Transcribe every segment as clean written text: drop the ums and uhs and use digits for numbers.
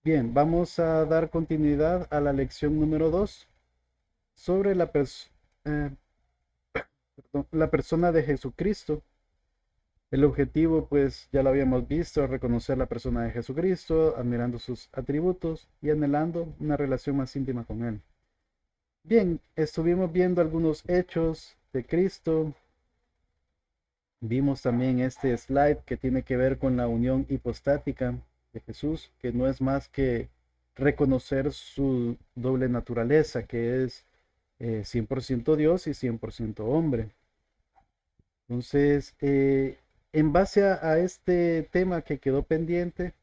Bien, vamos a dar continuidad a la lección número 2 sobre eh, la persona de Jesucristo. El objetivo, pues ya lo habíamos visto, reconocer la persona de Jesucristo, admirando sus atributos y anhelando una relación más íntima con Él. Bien, estuvimos viendo algunos hechos de Cristo. Vimos también este slide que tiene que ver con la unión hipostática de Jesús, que no es más que reconocer su doble naturaleza, que es 100% Dios y 100% hombre. Entonces, en base a este tema que quedó pendiente,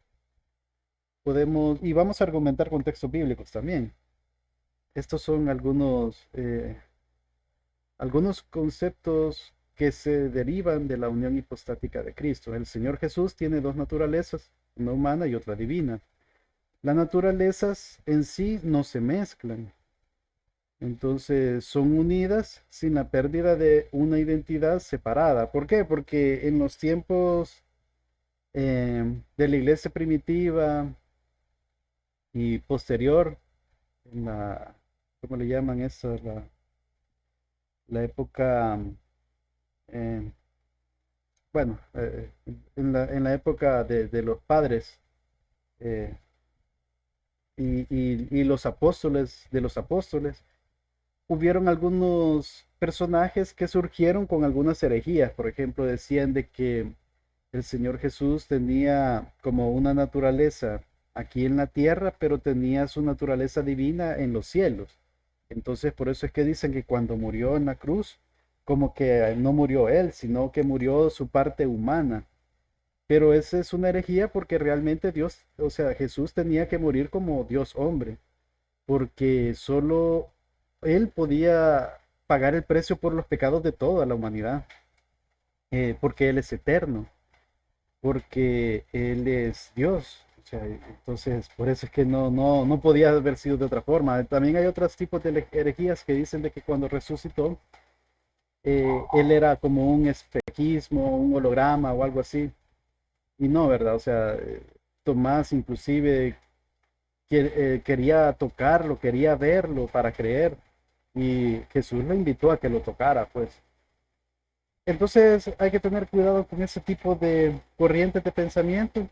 podemos, y vamos a argumentar con textos bíblicos también. Estos son algunos conceptos que se derivan de la unión hipostática de Cristo. El Señor Jesús tiene dos naturalezas, una humana y otra divina. Las naturalezas en sí no se mezclan, entonces son unidas sin la pérdida de una identidad separada. ¿Por qué? Porque en los tiempos de la iglesia primitiva y posterior, en la, ¿cómo le llaman eso? La época, eh, bueno, en la época de los padres eh, y los apóstoles, de los apóstoles, hubieron algunos personajes que surgieron con algunas herejías. Por ejemplo, decían de que el Señor Jesús tenía como una naturaleza aquí en la tierra, pero tenía su naturaleza divina en los cielos. Entonces, por eso es que dicen que cuando murió en la cruz, como que no murió él, sino que murió su parte humana. Pero esa es una herejía porque realmente Dios, o sea, Jesús tenía que morir como Dios hombre, porque solo él podía pagar el precio por los pecados de toda la humanidad, porque Él es eterno, porque Él es Dios. O sea, entonces, por eso es que no podía haber sido de otra forma. También hay otros tipos de herejías que dicen de que cuando resucitó, Él era como un espejismo, un holograma o algo así. Y no, ¿verdad? O sea, Tomás inclusive quería tocarlo, quería verlo para creer. Y Jesús lo invitó a que lo tocara, pues. Entonces hay que tener cuidado con ese tipo de corrientes de pensamiento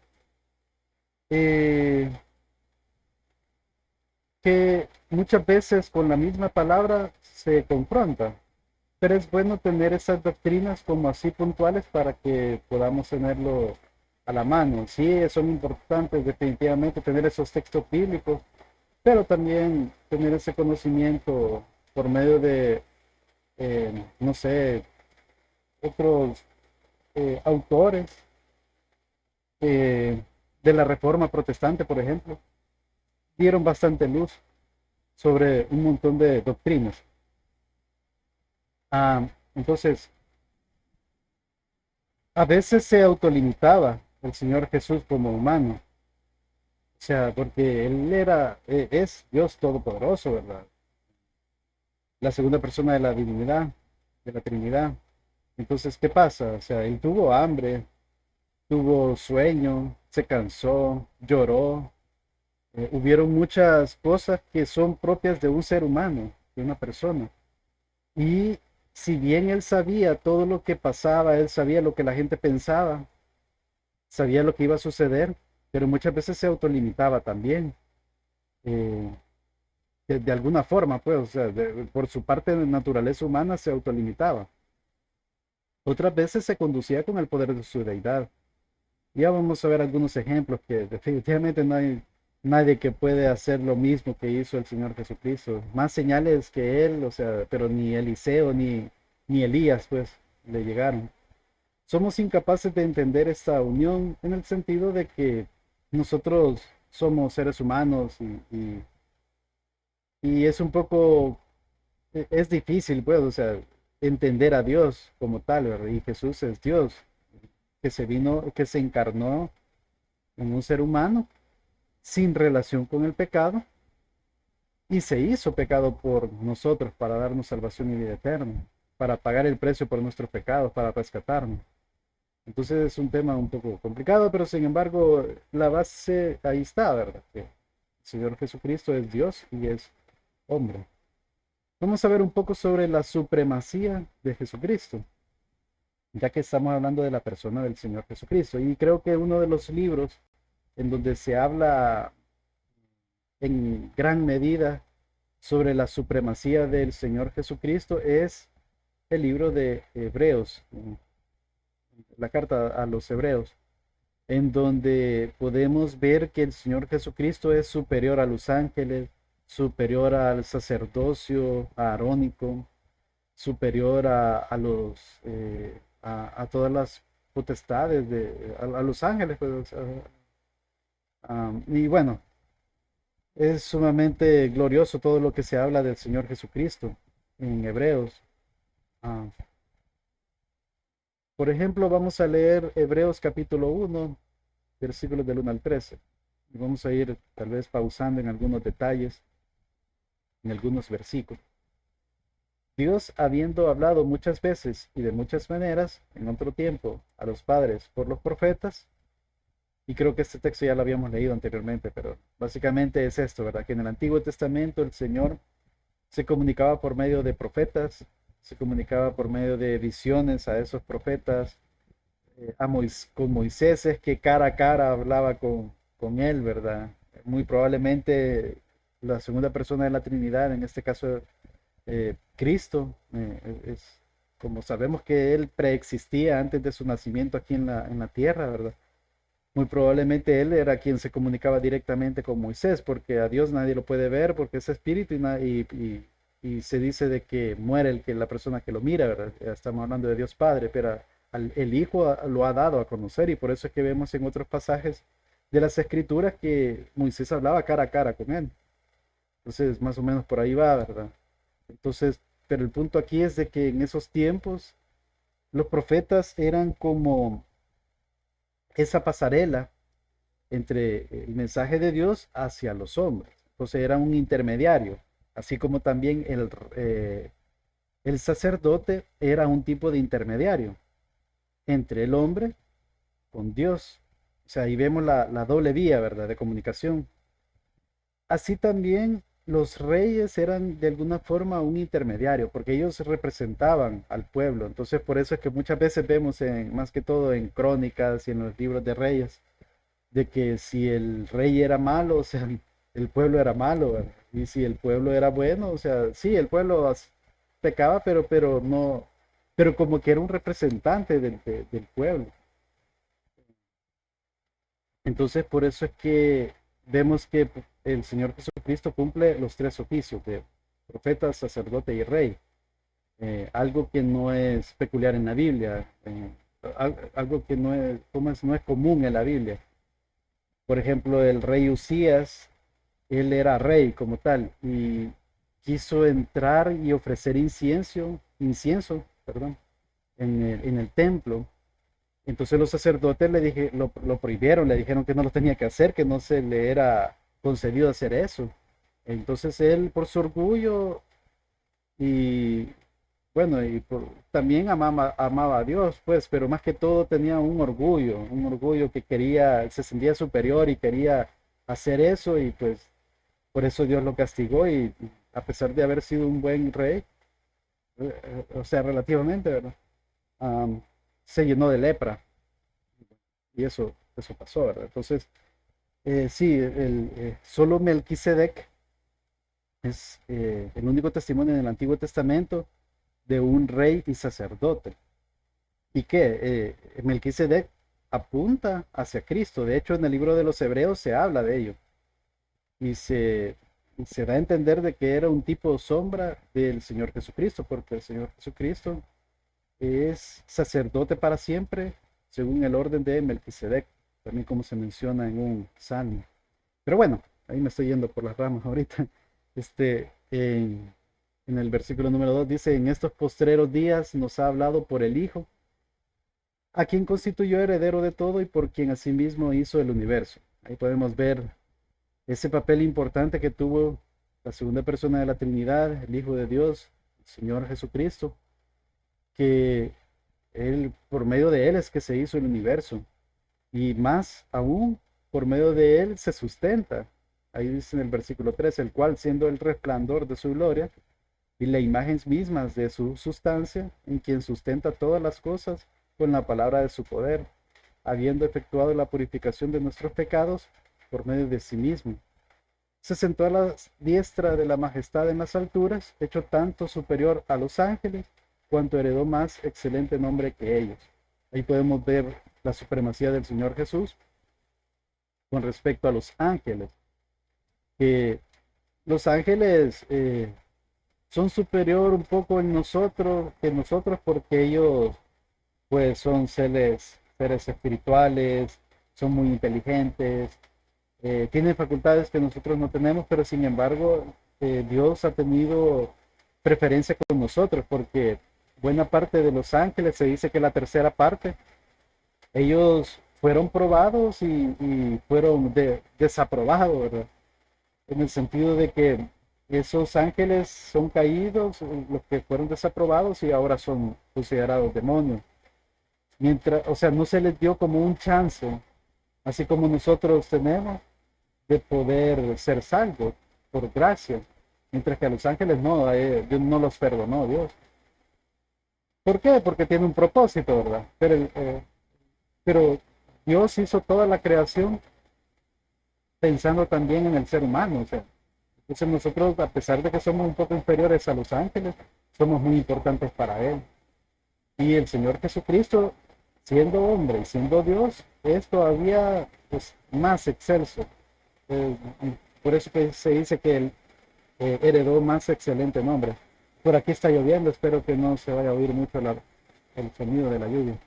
eh, que muchas veces con la misma palabra se confrontan. Pero es bueno tener esas doctrinas como así puntuales para que podamos tenerlo a la mano. Sí, son importantes definitivamente tener esos textos bíblicos, pero también tener ese conocimiento por medio de, no sé, otros autores de la Reforma Protestante, por ejemplo, dieron bastante luz sobre un montón de doctrinas. Entonces, a veces se autolimitaba el Señor Jesús como humano, o sea, porque Él es Dios Todopoderoso, ¿verdad? La segunda persona de la divinidad, de la Trinidad. Entonces, ¿qué pasa? O sea, Él tuvo hambre, tuvo sueño, se cansó, lloró. Hubieron muchas cosas que son propias de un ser humano, de una persona. Y si bien él sabía todo lo que pasaba, él sabía lo que la gente pensaba, sabía lo que iba a suceder, pero muchas veces se autolimitaba también, eh, de alguna forma, pues, o sea, por su parte de naturaleza humana se autolimitaba. Otras veces se conducía con el poder de su deidad. Ya vamos a ver algunos ejemplos que definitivamente no hay nadie que puede hacer lo mismo que hizo el Señor Jesucristo. Más señales que él, o sea, pero ni Eliseo ni Elías, pues, le llegaron. Somos incapaces de entender esta unión en el sentido de que nosotros somos seres humanos y es un poco, es difícil, pues, o sea, entender a Dios como tal, ¿verdad? Y Jesús es Dios, que se vino, que se encarnó en un ser humano sin relación con el pecado y se hizo pecado por nosotros para darnos salvación y vida eterna, para pagar el precio por nuestros pecados, para rescatarnos. Entonces es un tema un poco complicado, pero sin embargo la base ahí está, ¿verdad? El Señor Jesucristo es Dios y es hombre. Vamos a ver un poco sobre la supremacía de Jesucristo, ya que estamos hablando de la persona del Señor Jesucristo. Y creo que uno de los libros en donde se habla en gran medida sobre la supremacía del Señor Jesucristo es el libro de Hebreos, la carta a los Hebreos, en donde podemos ver que el Señor Jesucristo es superior a los ángeles, superior al sacerdocio arónico, superior a los a todas las potestades a los ángeles, pues, y bueno, es sumamente glorioso todo lo que se habla del Señor Jesucristo en Hebreos. Ah, por ejemplo, vamos a leer Hebreos capítulo 1, versículos del 1 al 13. Y vamos a ir tal vez pausando en algunos detalles, en algunos versículos. Dios, habiendo hablado muchas veces y de muchas maneras, en otro tiempo, a los padres por los profetas, y creo que este texto ya lo habíamos leído anteriormente, pero básicamente es esto, ¿verdad? Que en el Antiguo Testamento el Señor se comunicaba por medio de profetas, se comunicaba por medio de visiones a esos profetas, con Moisés es que cara a cara hablaba con él, ¿verdad? Muy probablemente la segunda persona de la Trinidad, en este caso Cristo, es como sabemos que él preexistía antes de su nacimiento aquí en la tierra, ¿verdad? Muy probablemente él era quien se comunicaba directamente con Moisés, porque a Dios nadie lo puede ver, porque es espíritu y se dice de que muere la persona que lo mira, ¿verdad? Ya estamos hablando de Dios Padre, pero el Hijo lo ha dado a conocer y por eso es que vemos en otros pasajes de las Escrituras que Moisés hablaba cara a cara con él. Entonces, más o menos por ahí va, ¿verdad? Entonces, pero el punto aquí es de que en esos tiempos los profetas eran como esa pasarela entre el mensaje de Dios hacia los hombres. Entonces era un intermediario, así como también el sacerdote era un tipo de intermediario entre el hombre con Dios. O sea, ahí vemos la doble vía, ¿verdad? De comunicación. Así también los reyes eran de alguna forma un intermediario, porque ellos representaban al pueblo. Entonces, por eso es que muchas veces vemos, más que todo en crónicas y en los libros de reyes, de que si el rey era malo, o sea, el pueblo era malo, ¿verdad? Y si el pueblo era bueno, o sea, sí, el pueblo pecaba, pero no, pero como que era un representante del pueblo. Entonces, por eso es que vemos que el Señor Jesucristo cumple los tres oficios de profeta, sacerdote y rey. Algo que no es peculiar en la Biblia, algo que no es, no es común en la Biblia. Por ejemplo, el rey Usías, él era rey como tal y quiso entrar y ofrecer perdón, en el templo. Entonces los sacerdotes lo prohibieron, le dijeron que no lo tenía que hacer, que no se le era concedido hacer eso. Entonces él, por su orgullo y bueno, también amaba a Dios, pues, pero más que todo tenía un orgullo que quería, se sentía superior y quería hacer eso y pues por eso Dios lo castigó y a pesar de haber sido un buen rey, o sea, relativamente, ¿verdad? Am, Se llenó de lepra y eso pasó, ¿verdad? Entonces, sí, solo Melquisedec es el único testimonio en el Antiguo Testamento de un rey y sacerdote. ¿Y qué? Melquisedec apunta hacia Cristo. De hecho, en el libro de los Hebreos se habla de ello. Y se da a entender de que era un tipo sombra del Señor Jesucristo, porque el Señor Jesucristo es sacerdote para siempre, según el orden de Melquisedec, también como se menciona en un salmo. Pero bueno, ahí me estoy yendo por las ramas ahorita. En el versículo número 2 dice, en estos postreros días nos ha hablado por el Hijo, a quien constituyó heredero de todo y por quien asimismo hizo el universo. Ahí podemos ver ese papel importante que tuvo la segunda persona de la Trinidad, el Hijo de Dios, el Señor Jesucristo, que él, por medio de él es que se hizo el universo y más aún, por medio de él se sustenta. ahí dice en el versículo 3, el cual siendo el resplandor de su gloria y las imágenes mismas de su sustancia, en quien sustenta todas las cosas con la palabra de su poder, habiendo efectuado la purificación de nuestros pecados por medio de sí mismo. Se sentó a la diestra de la majestad en las alturas, hecho tanto superior a los ángeles, cuanto heredó más excelente nombre que ellos. Ahí podemos ver la supremacía del Señor Jesús con respecto a los ángeles, que los ángeles son superior un poco en nosotros que nosotros porque ellos pues son seres espirituales, son muy inteligentes, tienen facultades que nosotros no tenemos, pero sin embargo Dios ha tenido preferencia con nosotros porque buena parte de los ángeles, se dice que la tercera parte, ellos fueron probados y fueron desaprobados, ¿verdad? En el sentido de que esos ángeles son caídos, los que fueron desaprobados y ahora son considerados demonios. Mientras, o sea, no se les dio como un chance, así como nosotros tenemos, de poder ser salvos por gracia, mientras que a los ángeles no, Dios no los perdonó, Dios. ¿Por qué? Porque tiene un propósito, ¿verdad? Pero Dios hizo toda la creación pensando también en el ser humano, o sea, entonces nosotros, a pesar de que somos un poco inferiores a los ángeles, somos muy importantes para Él. Y el Señor Jesucristo, siendo hombre y siendo Dios, es todavía pues, más excelso. Eh, por eso que se dice que Él heredó más excelente nombre. Por aquí está lloviendo, espero que no se vaya a oír mucho el sonido de la lluvia.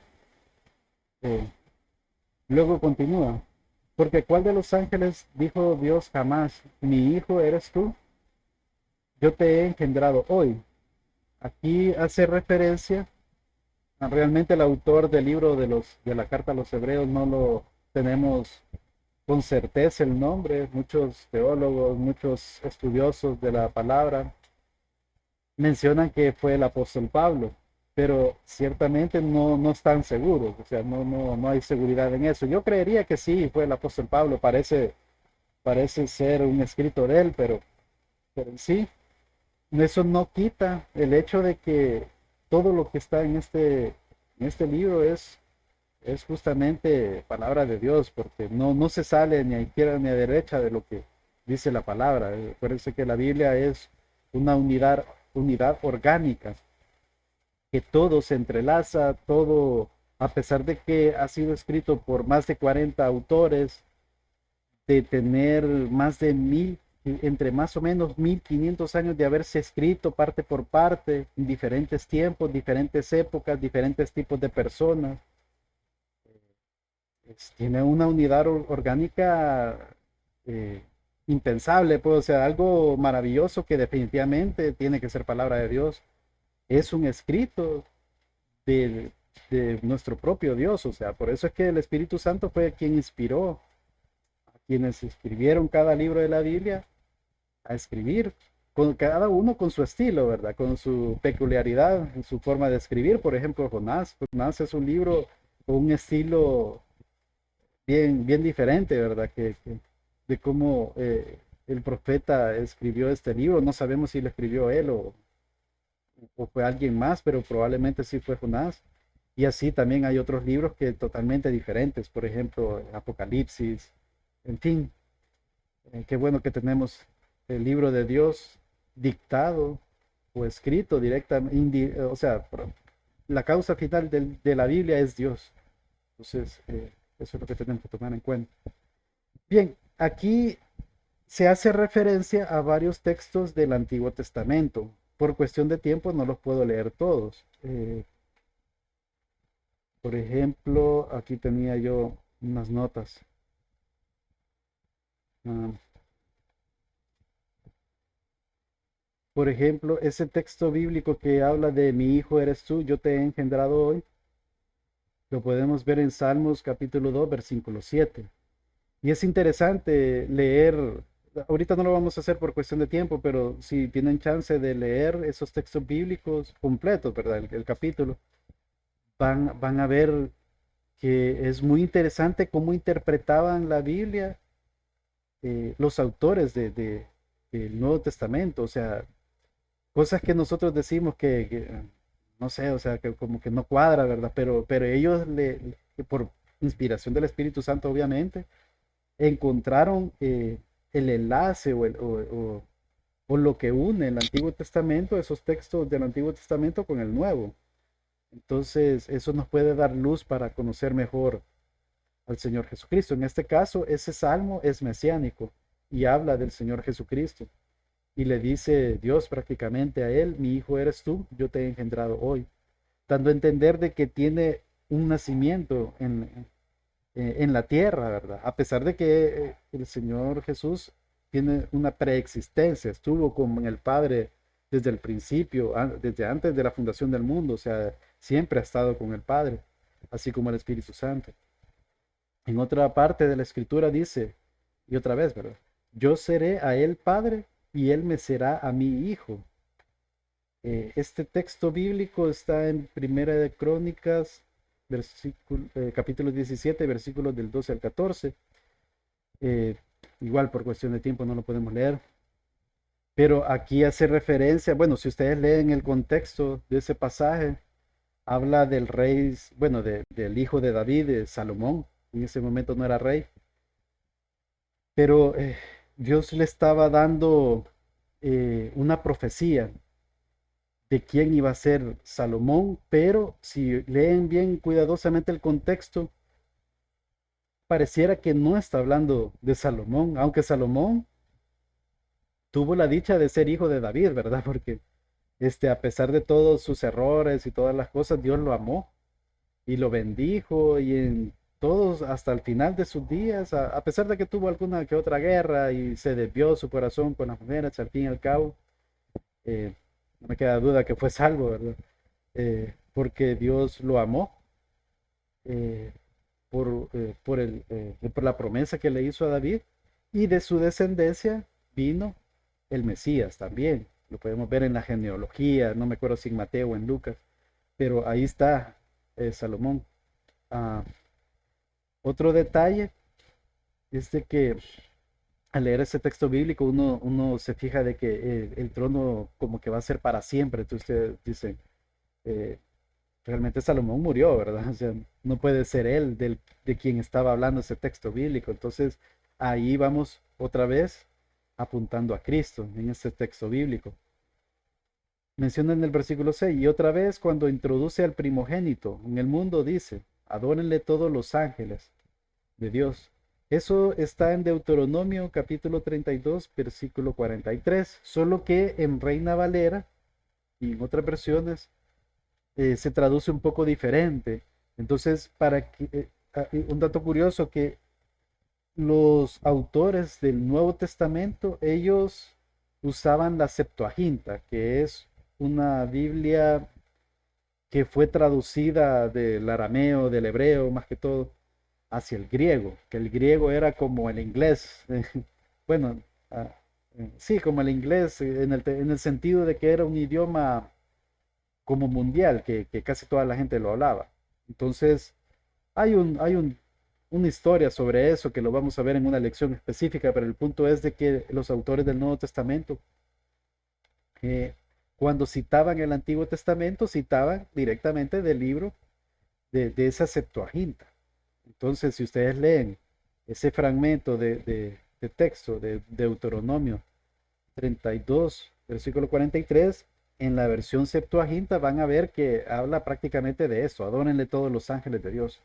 Eh, Luego continúa. Porque ¿cuál de los ángeles dijo Dios jamás, mi hijo eres tú? Yo te he engendrado hoy. Aquí hace referencia, realmente el autor del libro de la carta a los hebreos no lo tenemos con certeza el nombre, muchos teólogos, muchos estudiosos de la palabra mencionan que fue el apóstol Pablo, pero ciertamente no están seguros, o sea, no hay seguridad en eso. Yo creería que sí, fue el apóstol Pablo, parece ser un escrito de él, pero sí, eso no quita el hecho de que todo lo que está en este libro es justamente palabra de Dios, porque no se sale ni a izquierda ni a derecha de lo que dice la palabra. Parece que la Biblia es una unidad orgánica, que todo se entrelaza, todo, a pesar de que ha sido escrito por más de 40 autores, de tener más de 1000, entre más o menos 1500 años de haberse escrito parte por parte, en diferentes tiempos, diferentes épocas, diferentes tipos de personas. Tiene una unidad orgánica eh, impensable, pues, o sea, algo maravilloso que definitivamente tiene que ser palabra de Dios. Es un escrito de, de nuestro propio Dios, o sea, por eso es que el Espíritu Santo fue quien inspiró a quienes escribieron cada libro de la Biblia a escribir, con cada uno con su estilo, ¿verdad? Con su peculiaridad, en su forma de escribir. Por ejemplo, Jonás. Jonás es un libro con un estilo bien diferente, ¿verdad? De cómo el profeta escribió este libro. No sabemos si lo escribió él o fue alguien más, pero probablemente sí fue Jonás. Y así también hay otros libros que totalmente diferentes, por ejemplo, Apocalipsis, en fin, qué bueno que tenemos el libro de Dios dictado o escrito directamente, o sea, la causa final de la Biblia es Dios. Entonces, eso es lo que tenemos que tomar en cuenta. Bien, aquí se hace referencia a varios textos del Antiguo Testamento. Por cuestión de tiempo no los puedo leer todos. Por ejemplo, aquí tenía yo unas notas. Ah, por ejemplo, ese texto bíblico que habla de mi hijo eres tú, yo te he engendrado hoy, lo podemos ver en Salmos capítulo 2, versículo 7. Y es interesante leer, ahorita no lo vamos a hacer por cuestión de tiempo, pero si tienen chance de leer esos textos bíblicos completos, ¿verdad? El capítulo, van a ver que es muy interesante cómo interpretaban la Biblia los autores del Nuevo Testamento, o sea, cosas que nosotros decimos no sé, o sea, que como que no cuadra, ¿verdad? Pero ellos, por inspiración del Espíritu Santo, obviamente, encontraron el enlace o lo que une el Antiguo Testamento, esos textos del Antiguo Testamento con el Nuevo. Entonces, eso nos puede dar luz para conocer mejor al Señor Jesucristo. En este caso, ese salmo es mesiánico y habla del Señor Jesucristo. Y le dice Dios prácticamente a él, mi hijo eres tú, yo te he engendrado hoy. Dando a entender de que tiene un nacimiento en la tierra, ¿verdad? A pesar de que el Señor Jesús tiene una preexistencia, estuvo con el Padre desde el principio, desde antes de la fundación del mundo, o sea, siempre ha estado con el Padre, así como el Espíritu Santo. En otra parte de la escritura dice, y otra vez, ¿verdad? Yo seré a él padre y él me será a mí hijo. Este texto bíblico está en Primera de Crónicas, capítulo 17, versículos del 12 al 14. Eh, Igual por cuestión de tiempo no lo podemos leer, pero aquí hace referencia, bueno, si ustedes leen el contexto de ese pasaje, habla del rey, bueno, del hijo de David, de Salomón, en ese momento no era rey, pero Dios le estaba dando una profecía de quién iba a ser Salomón, pero si leen bien cuidadosamente el contexto, pareciera que no está hablando de Salomón, aunque Salomón tuvo la dicha de ser hijo de David, ¿verdad? Porque a pesar de todos sus errores y todas las cosas, Dios lo amó y lo bendijo y en todos hasta el final de sus días, a pesar de que tuvo alguna que otra guerra y se desvió su corazón con las mujeres, al fin y al cabo, eh, no me queda duda que fue salvo, ¿verdad? Porque Dios lo amó eh, por la promesa que le hizo a David y de su descendencia vino el Mesías también. Lo podemos ver en la genealogía, no me acuerdo si en Mateo o en Lucas, pero ahí está Salomón. Ah, otro detalle es de que al leer ese texto bíblico uno se fija de que el trono como que va a ser para siempre. Entonces usted dice, eh, realmente Salomón murió, ¿verdad? O sea, no puede ser él de quien estaba hablando ese texto bíblico. Entonces ahí vamos otra vez apuntando a Cristo en este texto bíblico. Menciona en el versículo 6, y otra vez cuando introduce al primogénito en el mundo dice, adórenle todos los ángeles de Dios. Eso está en Deuteronomio capítulo 32, versículo 43, solo que en Reina Valera y en otras versiones se traduce un poco diferente. Entonces, un dato curioso que los autores del Nuevo Testamento, ellos usaban la Septuaginta, que es una Biblia que fue traducida del arameo, del hebreo más que todo, hacia el griego, que el griego era como el inglés. Bueno, ah, sí, como el inglés, en el sentido de que era un idioma como mundial, que casi toda la gente lo hablaba. Entonces, una historia sobre eso que lo vamos a ver en una lección específica, pero el punto es de que los autores del Nuevo Testamento, eh, cuando citaban el Antiguo Testamento, citaban directamente del libro de esa Septuaginta. Entonces, si ustedes leen ese fragmento de texto de Deuteronomio 32, versículo 43, en la versión Septuaginta van a ver que habla prácticamente de eso, adórenle todos los ángeles de Dios.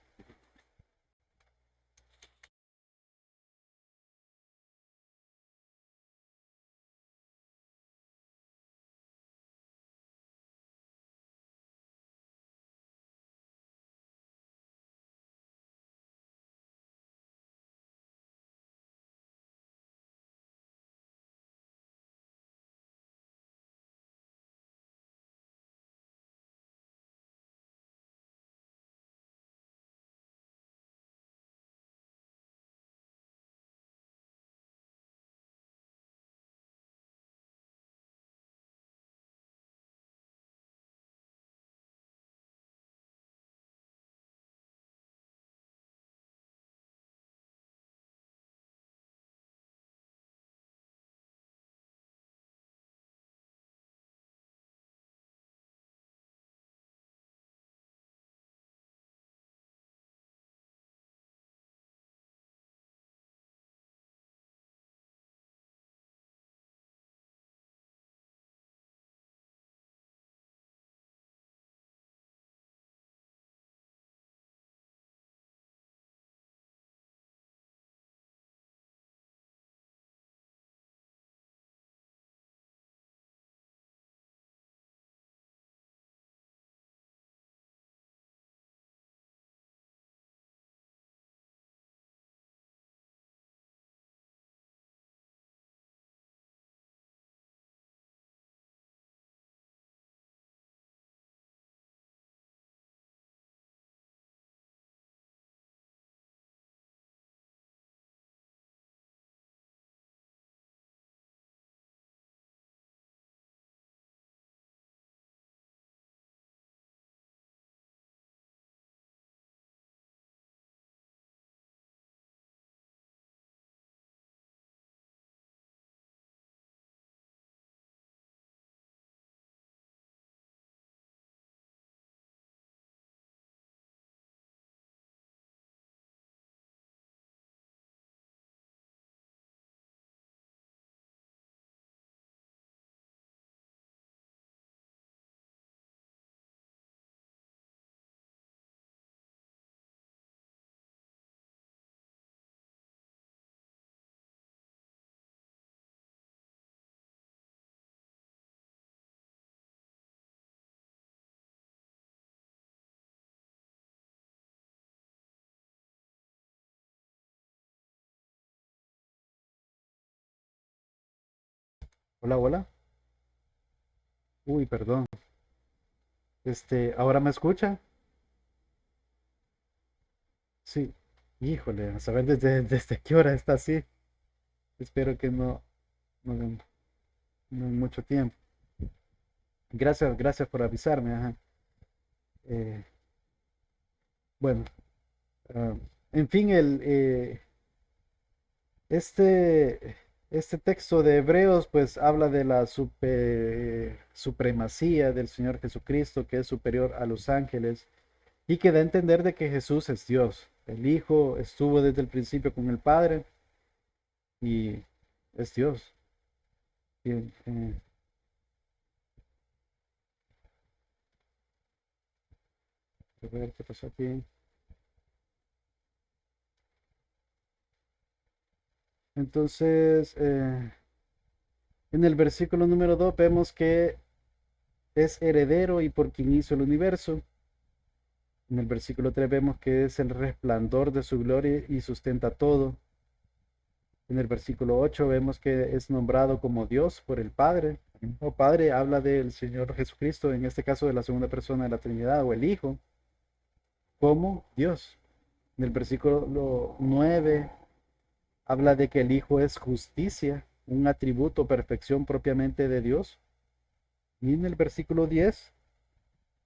Hola, hola. Uy, perdón. ¿Ahora me escucha? Sí. Híjole, a saber desde qué hora está así. Espero que no, no en mucho tiempo. Gracias por avisarme. Ajá. Eh, bueno, ah, en fin, este, este texto de Hebreos pues habla de la supremacía del Señor Jesucristo, que es superior a los ángeles y que da a entender de que Jesús es Dios. El Hijo estuvo desde el principio con el Padre y es Dios. Bien, a ver qué pasó aquí. Entonces, en el versículo número 2 vemos que es heredero y por quien hizo el universo. En el versículo 3 vemos que es el resplandor de su gloria y sustenta todo. En el versículo 8 vemos que es nombrado como Dios por el Padre. El mismo Padre habla del Señor Jesucristo, en este caso de la segunda persona de la Trinidad o el Hijo, como Dios. En el versículo 9 habla de que el Hijo es justicia, un atributo, perfección propiamente de Dios. Y en el versículo 10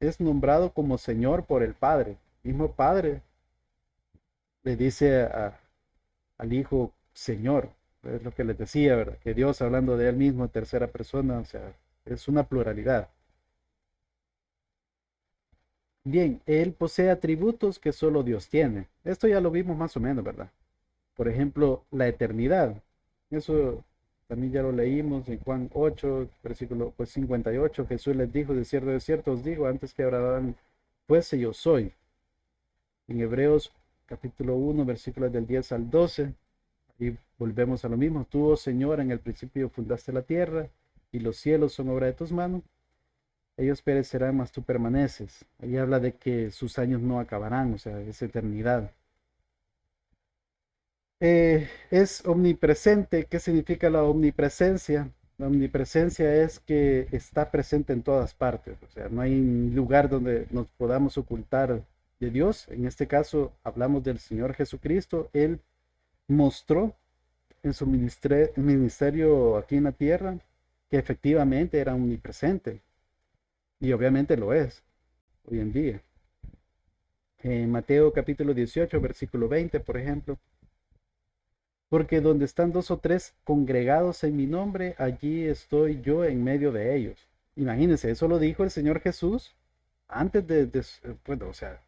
es nombrado como Señor por el Padre. El mismo Padre le dice al Hijo Señor. Es lo que les decía, ¿verdad? Que Dios hablando de él mismo en tercera persona, o sea, es una pluralidad. Bien, él posee atributos que solo Dios tiene. Esto ya lo vimos más o menos, ¿verdad? Por ejemplo, la eternidad. Eso también ya lo leímos en Juan 8, versículo pues 58. Jesús les dijo, de cierto os digo, antes que Abraham fuese yo soy. En Hebreos capítulo 1, versículos del 10 al 12. Y volvemos a lo mismo. Tú, oh Señor, en el principio fundaste la tierra y los cielos son obra de tus manos. Ellos perecerán, mas tú permaneces. Ahí habla de que sus años no acabarán, o sea, es eternidad. Es omnipresente. ¿Qué significa la omnipresencia? La omnipresencia es que está presente en todas partes, o sea, no hay lugar donde nos podamos ocultar de Dios. En este caso, hablamos del Señor Jesucristo. Él mostró en su ministerio aquí en la tierra que efectivamente era omnipresente y obviamente lo es hoy en día. En Mateo capítulo 18, versículo 20, por ejemplo, porque donde están dos o tres congregados en mi nombre, allí estoy yo en medio de ellos. Imagínense, eso lo dijo el Señor Jesús antes bueno, o sea,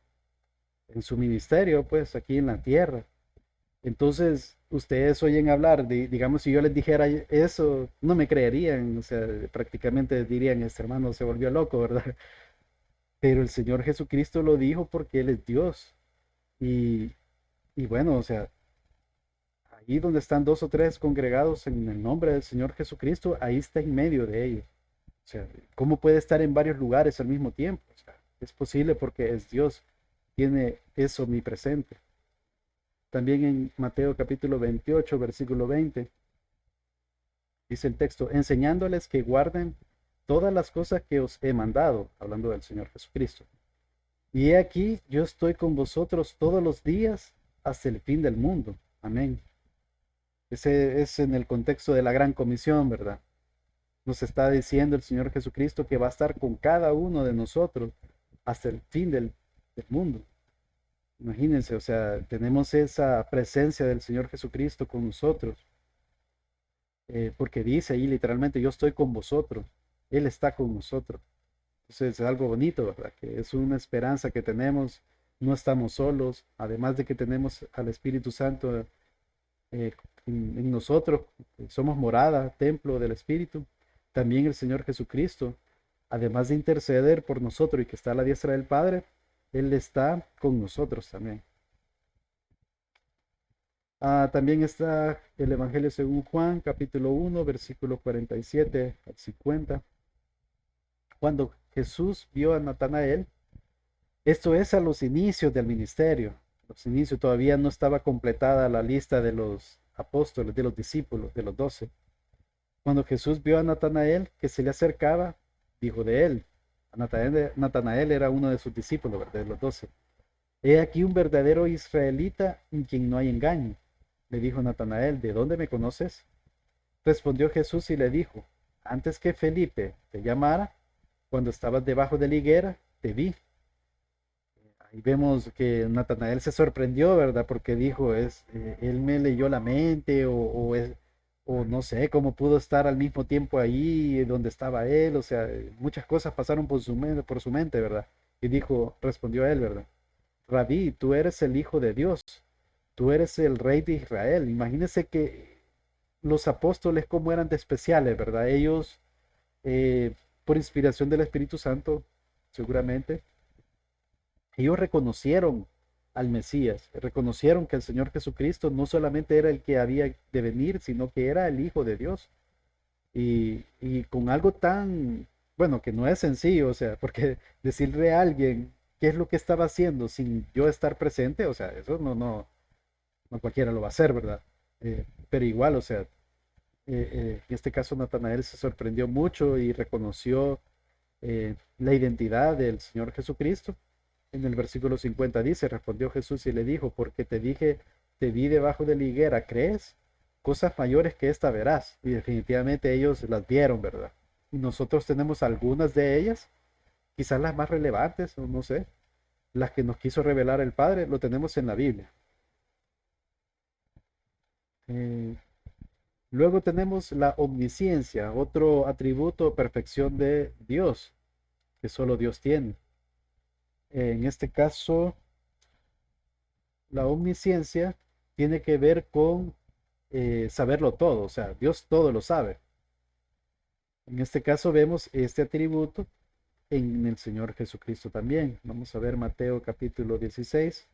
en su ministerio, pues aquí en la tierra. Entonces, ustedes oyen hablar, digamos, si yo les dijera eso, no me creerían, o sea, prácticamente dirían, este hermano se volvió loco, ¿verdad? Pero el Señor Jesucristo lo dijo porque Él es Dios. Y, y bueno, o sea, ahí donde están dos o tres congregados en el nombre del Señor Jesucristo, ahí está en medio de ellos. O sea, ¿cómo puede estar en varios lugares al mismo tiempo? O sea, es posible porque es Dios, tiene eso omnipresente. También en Mateo capítulo 28, versículo 20, dice el texto, enseñándoles que guarden todas las cosas que os he mandado, hablando del Señor Jesucristo. Y he aquí, yo estoy con vosotros todos los días hasta el fin del mundo. Amén. Ese es en el contexto de la gran comisión, ¿verdad? Nos está diciendo el Señor Jesucristo que va a estar con cada uno de nosotros hasta el fin del mundo. Imagínense, o sea, tenemos esa presencia del Señor Jesucristo con nosotros, porque dice ahí literalmente, yo estoy con vosotros, Él está con nosotros. Entonces es algo bonito, ¿verdad? Que es una esperanza que tenemos, no estamos solos, además de que tenemos al Espíritu Santo eh, en nosotros, somos morada, templo del Espíritu, también el Señor Jesucristo, además de interceder por nosotros y que está a la diestra del Padre, Él está con nosotros también. También está el Evangelio según Juan, capítulo 1, versículo 47 al 50. Cuando Jesús vio a Natanael, esto es a los inicios del ministerio. Los inicios todavía no estaba completada la lista de los apóstoles, de los discípulos, de los 12. Cuando Jesús vio a Natanael que se le acercaba, dijo de él, Natanael era uno de sus discípulos, ¿verdad? De los 12. He aquí un verdadero israelita en quien no hay engaño. Le dijo Natanael, ¿de dónde me conoces? Respondió Jesús y le dijo, antes que Felipe te llamara, cuando estabas debajo de la higuera, te vi. Ahí vemos que Natanael se sorprendió, ¿verdad? Porque dijo, él me leyó la mente o no sé cómo pudo estar al mismo tiempo ahí donde estaba él. O sea, muchas cosas pasaron por su mente, ¿verdad? Y dijo, respondió a él, ¿verdad? Rabí, tú eres el Hijo de Dios, tú eres el Rey de Israel. Imagínense que los apóstoles como eran de especiales, ¿verdad? Ellos, por inspiración del Espíritu Santo, seguramente, ellos reconocieron al Mesías, reconocieron que el Señor Jesucristo no solamente era el que había de venir, sino que era el Hijo de Dios. Y con algo tan, bueno, que no es sencillo, o sea, porque decirle a alguien qué es lo que estaba haciendo sin yo estar presente, o sea, eso no cualquiera lo va a hacer, ¿verdad? Pero igual, o sea, en este caso Natanael se sorprendió mucho y reconoció la identidad del Señor Jesucristo. En el versículo 50 dice, respondió Jesús y le dijo, porque te dije, te vi debajo de la higuera, ¿crees? Cosas mayores que esta verás. Y definitivamente ellos las vieron, ¿verdad? Y nosotros tenemos algunas de ellas, quizás las más relevantes, o no sé, las que nos quiso revelar el Padre, lo tenemos en la Biblia. Eh, Luego tenemos la omnisciencia, otro atributo o perfección de Dios, que solo Dios tiene. En este caso, la omnisciencia tiene que ver con saberlo todo, o sea, Dios todo lo sabe. En este caso vemos este atributo en el Señor Jesucristo también. Vamos a ver Mateo capítulo 16,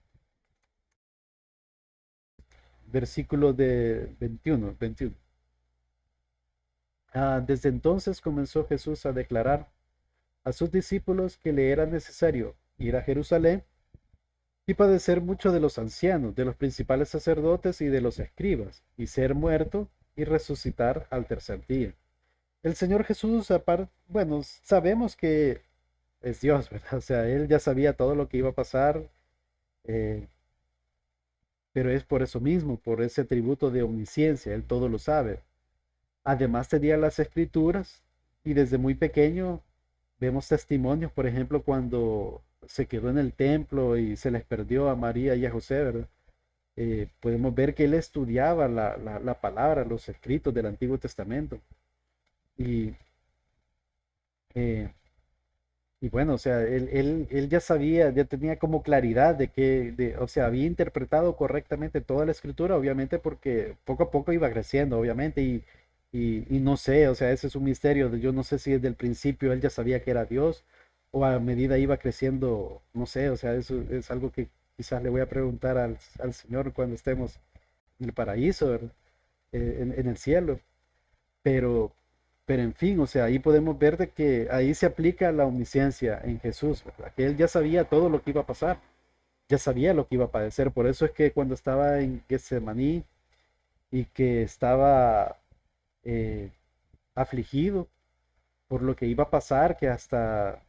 versículo de 21. Desde entonces comenzó Jesús a declarar a sus discípulos que le era necesario ir a Jerusalén y padecer mucho de los ancianos, de los principales sacerdotes y de los escribas, y ser muerto y resucitar al tercer día. El Señor Jesús, aparte, bueno, sabemos que es Dios, ¿verdad? O sea, Él ya sabía todo lo que iba a pasar, eh, pero es por eso mismo, por ese atributo de omnisciencia, Él todo lo sabe. Además tenía las escrituras y desde muy pequeño vemos testimonios, por ejemplo, cuando se quedó en el templo y se les perdió a María y a José, ¿verdad? Podemos ver que él estudiaba la palabra, los escritos del Antiguo Testamento. Y, eh, y bueno, o sea, él ya sabía, ya tenía como claridad o sea, había interpretado correctamente toda la escritura, obviamente, porque poco a poco iba creciendo, obviamente, y no sé, o sea, ese es un misterio. Yo no sé si desde el principio él ya sabía que era Dios o a medida iba creciendo, no sé, o sea, eso es algo que quizás le voy a preguntar al Señor cuando estemos en el paraíso, ¿verdad? En el cielo. Pero, pero en fin, o sea, ahí podemos ver de que ahí se aplica la omnisciencia en Jesús, ¿verdad? Que él ya sabía todo lo que iba a pasar, ya sabía lo que iba a padecer. Por eso es que cuando estaba en Getsemaní y que estaba eh, afligido por lo que iba a pasar, que hasta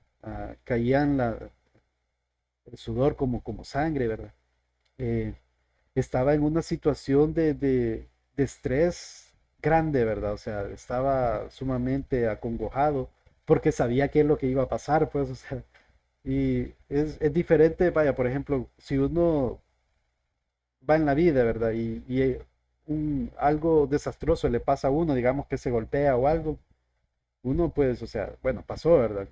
caían el sudor como sangre, ¿verdad? Eh, Estaba en una situación de estrés grande, ¿verdad? O sea, estaba sumamente acongojado porque sabía qué es lo que iba a pasar, pues, o sea, y es diferente, vaya, por ejemplo, si uno va en la vida, ¿verdad? Y algo desastroso le pasa a uno, digamos que se golpea o algo, uno pues, o sea, bueno, pasó, ¿verdad?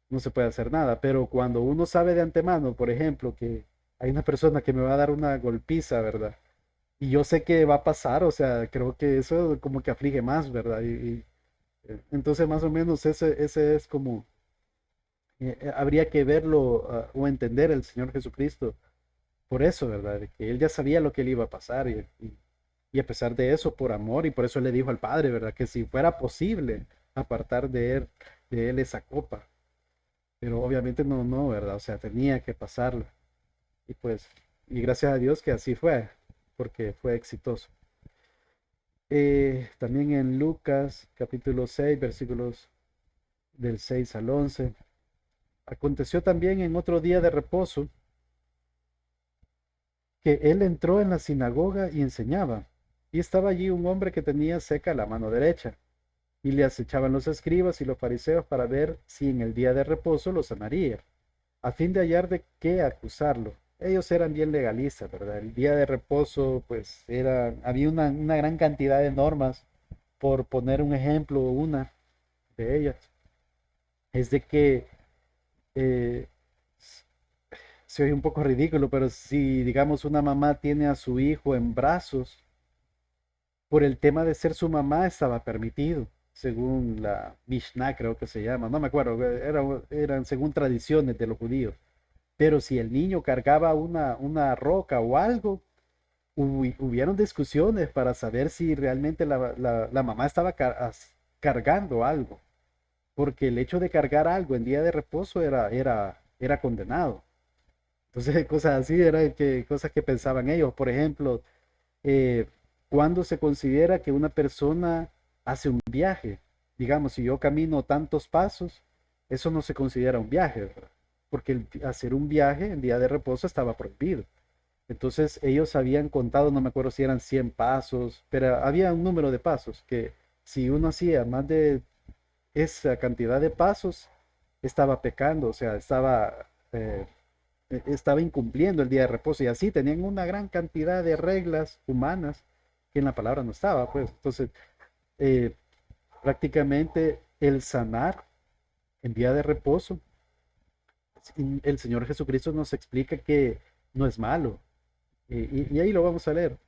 No se puede hacer nada, pero cuando uno sabe de antemano, por ejemplo, que hay una persona que me va a dar una golpiza, ¿verdad? Y yo sé que va a pasar, o sea, creo que eso como que aflige más, ¿verdad? Entonces más o menos ese es como, habría que verlo o entender el Señor Jesucristo por eso, ¿verdad? De que Él ya sabía lo que le iba a pasar y a pesar de eso, por amor, y por eso le dijo al Padre, ¿verdad? Que si fuera posible apartar de él esa copa, pero obviamente no, ¿verdad? O sea, tenía que pasarlo. Y pues, y gracias a Dios que así fue, porque fue exitoso. También en Lucas capítulo 6 versículos del 6 al 11. Aconteció también en otro día de reposo que él entró en la sinagoga y enseñaba. Y estaba allí un hombre que tenía seca la mano derecha. Y le acechaban los escribas y los fariseos para ver si en el día de reposo lo sanaría, a fin de hallar de qué acusarlo. Ellos eran bien legalistas, ¿verdad? El día de reposo, pues había una gran cantidad de normas. Por poner un ejemplo, una de ellas es de que eh, se oye un poco ridículo, pero si, digamos, una mamá tiene a su hijo en brazos, por el tema de ser su mamá estaba permitido, según la Mishnah, creo que se llama, no me acuerdo, eran según tradiciones de los judíos. Pero si el niño cargaba una roca o algo, hubieron discusiones para saber si realmente la mamá estaba cargando algo, porque el hecho de cargar algo en día de reposo era condenado. Entonces, cosas así, cosas que pensaban ellos. Por ejemplo, eh, cuando se considera que una persona hace un viaje. Digamos, si yo camino tantos pasos, eso no se considera un viaje, ¿verdad? Porque hacer un viaje en día de reposo estaba prohibido. Entonces ellos habían contado, no me acuerdo si eran 100 pasos, pero había un número de pasos que si uno hacía más de esa cantidad de pasos, estaba pecando, o sea, estaba incumpliendo el día de reposo y así tenían una gran cantidad de reglas humanas que en la palabra no estaba, pues. Entonces, eh, prácticamente el sanar en día de reposo, el Señor Jesucristo nos explica que no es malo. Y ahí lo vamos a leer.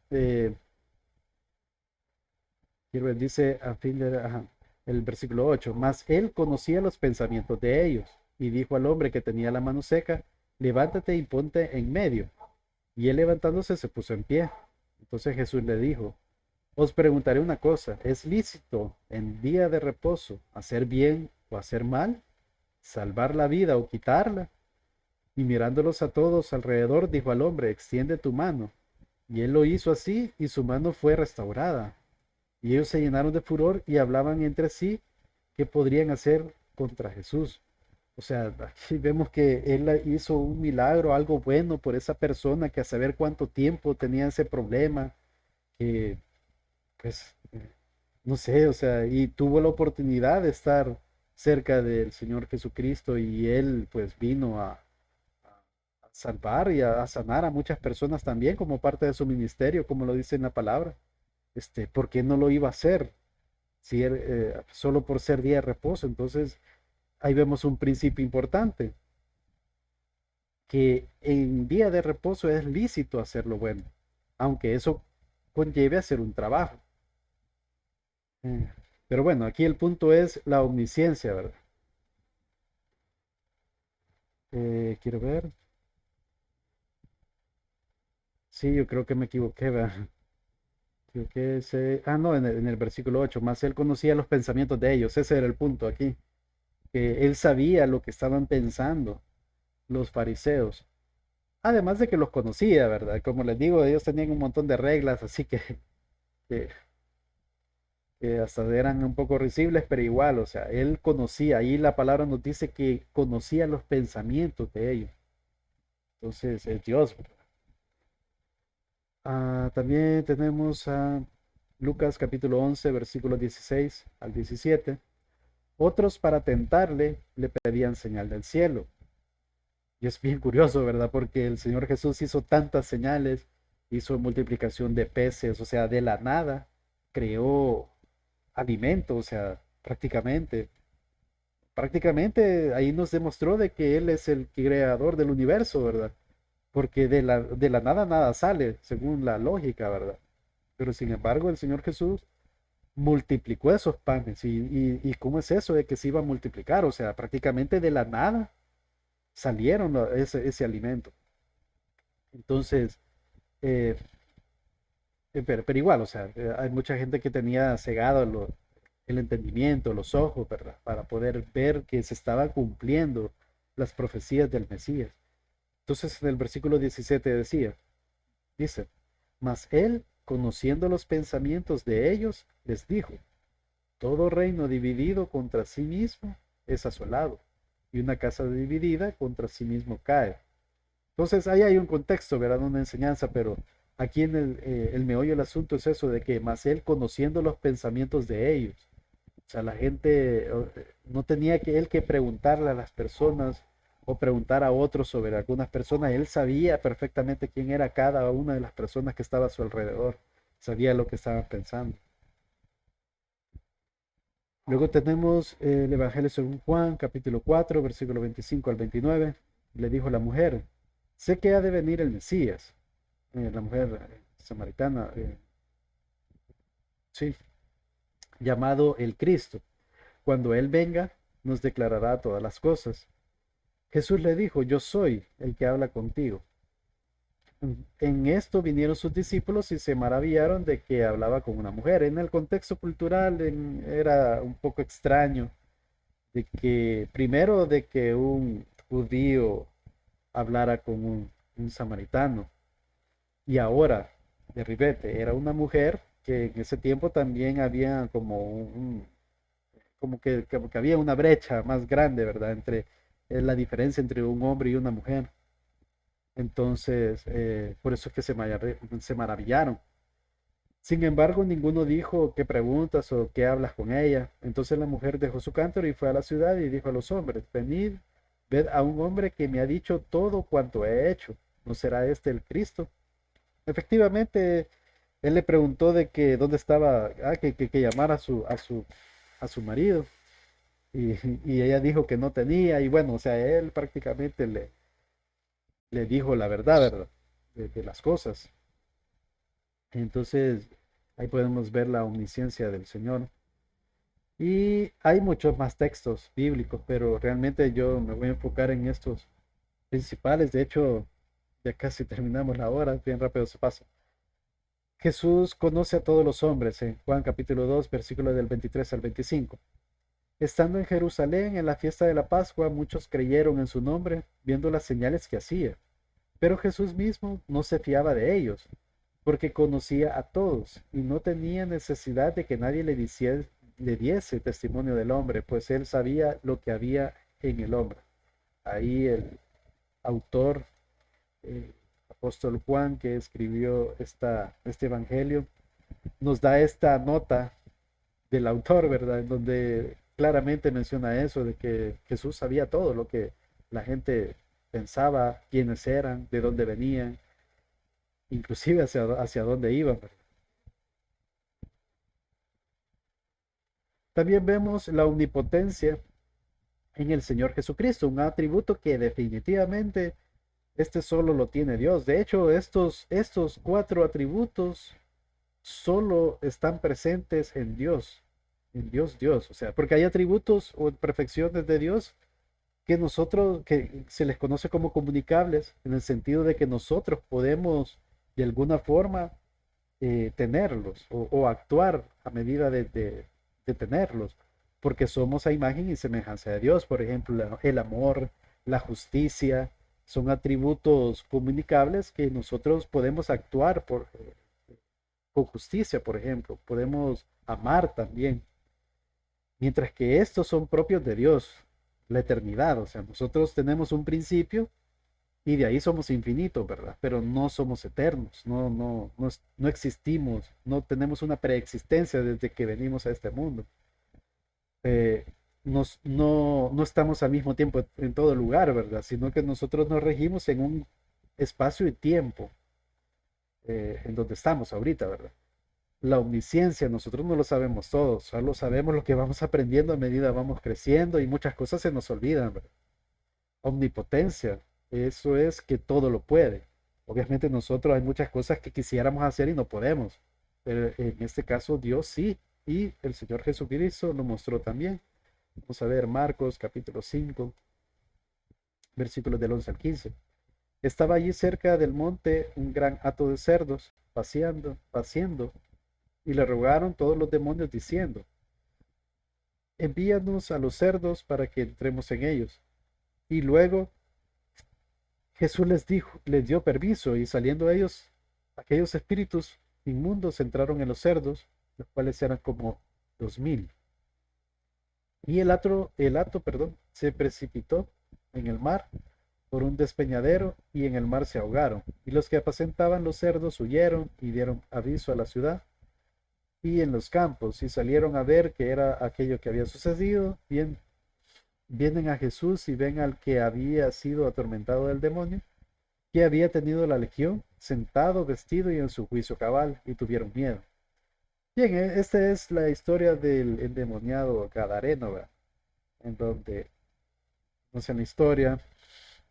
Quiero ver, dice a fin de, ajá, el versículo 8, mas él conocía los pensamientos de ellos y dijo al hombre que tenía la mano seca, levántate y ponte en medio. Y él levantándose se puso en pie. Entonces Jesús le dijo, os preguntaré una cosa, ¿es lícito en día de reposo hacer bien o hacer mal? ¿Salvar la vida o quitarla? Y mirándolos a todos alrededor, dijo al hombre, extiende tu mano. Y él lo hizo así y su mano fue restaurada. Y ellos se llenaron de furor y hablaban entre sí qué podrían hacer contra Jesús. O sea, aquí vemos que él hizo un milagro, algo bueno por esa persona que a saber cuánto tiempo tenía ese problema, que pues, no sé, o sea, y tuvo la oportunidad de estar cerca del Señor Jesucristo y él pues vino a salvar y a sanar a muchas personas también como parte de su ministerio, como lo dice en la palabra. ¿Por qué no lo iba a hacer? Si solo por ser día de reposo. Entonces, ahí vemos un principio importante, que en día de reposo es lícito hacer lo bueno, aunque eso conlleve hacer un trabajo. Eh, Pero bueno, aquí el punto es la omnisciencia, ¿verdad? Quiero ver. Sí, yo creo que me equivoqué, ¿verdad? Creo que no, en el versículo 8, más él conocía los pensamientos de ellos, ese era el punto aquí, que él sabía lo que estaban pensando los fariseos. Además de que los conocía, ¿verdad? Como les digo, ellos tenían un montón de reglas, así que, que hasta eran un poco risibles, pero igual, o sea, él conocía, ahí la palabra nos dice que conocía los pensamientos de ellos. Entonces, es Dios, ¿verdad? También tenemos a Lucas capítulo 11, versículos 16 al 17. Otros para tentarle le pedían señal del cielo. Y es bien curioso, ¿verdad? Porque el Señor Jesús hizo tantas señales, hizo multiplicación de peces, o sea, de la nada, creó alimento, o sea, prácticamente ahí nos demostró de que Él es el creador del universo, ¿verdad? Porque de la nada nada sale, según la lógica, ¿verdad? Pero sin embargo, el Señor Jesús multiplicó esos panes. ¿Y cómo es eso de que se iba a multiplicar? O sea, prácticamente de la nada salieron ese alimento. Entonces, eh, pero igual, o sea, hay mucha gente que tenía cegado el entendimiento, los ojos, ¿verdad? Para poder ver que se estaban cumpliendo las profecías del Mesías. Entonces, en el versículo 17 dice, mas él conociendo los pensamientos de ellos, les dijo: todo reino dividido contra sí mismo es asolado, y una casa dividida contra sí mismo cae. Entonces ahí hay un contexto, ¿verdad? Una enseñanza, pero aquí en el meollo del asunto es eso de que más él conociendo los pensamientos de ellos. O sea, la gente no tenía que él que preguntarle a las personas o preguntar a otros sobre algunas personas. Él sabía perfectamente quién era cada una de las personas que estaba a su alrededor. Sabía lo que estaban pensando. Luego tenemos el Evangelio según Juan, capítulo 4, versículo 25 al 29. Le dijo la mujer: sé que ha de venir el Mesías. La mujer samaritana, sí, llamado el Cristo. Cuando Él venga, nos declarará todas las cosas. Jesús le dijo: yo soy el que habla contigo. En esto vinieron sus discípulos y se maravillaron de que hablaba con una mujer. En el contexto cultural era un poco extraño de que, primero, de que un judío hablara con un samaritano, y ahora, de ribete, era una mujer que en ese tiempo también había como como que había una brecha más grande, ¿verdad? Entre la diferencia entre un hombre y una mujer. Entonces, por eso es que se maravillaron. Sin embargo, ninguno dijo: ¿qué preguntas o qué hablas con ella? Entonces la mujer dejó su cántaro y fue a la ciudad y dijo a los hombres: venid, ved a un hombre que me ha dicho todo cuanto he hecho. ¿No será este el Cristo? Efectivamente, él le preguntó de que dónde estaba, que llamara a su marido. Y, y ella dijo que no tenía. Y bueno, o sea, él prácticamente le dijo la verdad, ¿verdad? De las cosas. Entonces, ahí podemos ver la omnisciencia del Señor. Y hay muchos más textos bíblicos, pero realmente yo me voy a enfocar en estos principales. De hecho, ya casi terminamos la hora, bien rápido se pasa. Jesús conoce a todos los hombres en Juan capítulo 2, versículos del 23 al 25. Estando en Jerusalén en la fiesta de la Pascua, muchos creyeron en su nombre, viendo las señales que hacía. Pero Jesús mismo no se fiaba de ellos, porque conocía a todos y no tenía necesidad de que nadie le diese testimonio del hombre, pues él sabía lo que había en el hombre. Ahí el autor, apóstol Juan, que escribió este evangelio, nos da esta nota del autor, ¿verdad? En donde claramente menciona eso, de que Jesús sabía todo lo que la gente pensaba, quiénes eran, de dónde venían, inclusive hacia dónde iban, ¿verdad? También vemos la omnipotencia en el Señor Jesucristo, un atributo que definitivamente este solo lo tiene Dios. De hecho, estos cuatro atributos solo están presentes en Dios Dios. O sea, porque hay atributos o perfecciones de Dios que nosotros, que se les conoce como comunicables, en el sentido de que nosotros podemos de alguna forma tenerlos o actuar a medida de tenerlos, porque somos a imagen y semejanza de Dios. Por ejemplo, el amor, la justicia, son atributos comunicables que nosotros podemos actuar con justicia, por ejemplo, podemos amar también, mientras que estos son propios de Dios, la eternidad. O sea, nosotros tenemos un principio y de ahí somos infinitos, ¿verdad? Pero no somos eternos, no existimos, no tenemos una preexistencia desde que venimos a este mundo. Eh, no estamos al mismo tiempo en todo lugar, ¿verdad? Sino que nosotros nos regimos en un espacio y tiempo en donde estamos ahorita, ¿verdad? La omnisciencia, nosotros no lo sabemos todo, solo sabemos lo que vamos aprendiendo a medida vamos creciendo y muchas cosas se nos olvidan, ¿verdad? Omnipotencia, eso es que todo lo puede. Obviamente nosotros hay muchas cosas que quisiéramos hacer y no podemos, pero en este caso Dios sí, y el Señor Jesucristo lo mostró también. Vamos a ver Marcos capítulo 5, versículos del 11 al 15. Estaba allí cerca del monte un gran hato de cerdos, paciendo, y le rogaron todos los demonios diciendo: envíanos a los cerdos para que entremos en ellos. Y luego Jesús les dio permiso, y saliendo ellos, aquellos espíritus inmundos entraron en los cerdos, los cuales eran como 2000. Y perdón, se precipitó en el mar por un despeñadero y en el mar se ahogaron. Y los que apacentaban los cerdos huyeron y dieron aviso a la ciudad y en los campos y salieron a ver qué era aquello que había sucedido. Bien, vienen a Jesús y ven al que había sido atormentado del demonio, que había tenido la legión, sentado, vestido y en su juicio cabal, y tuvieron miedo. Bien, esta es la historia del endemoniado Gadareno, ¿verdad? En donde, no sé, la historia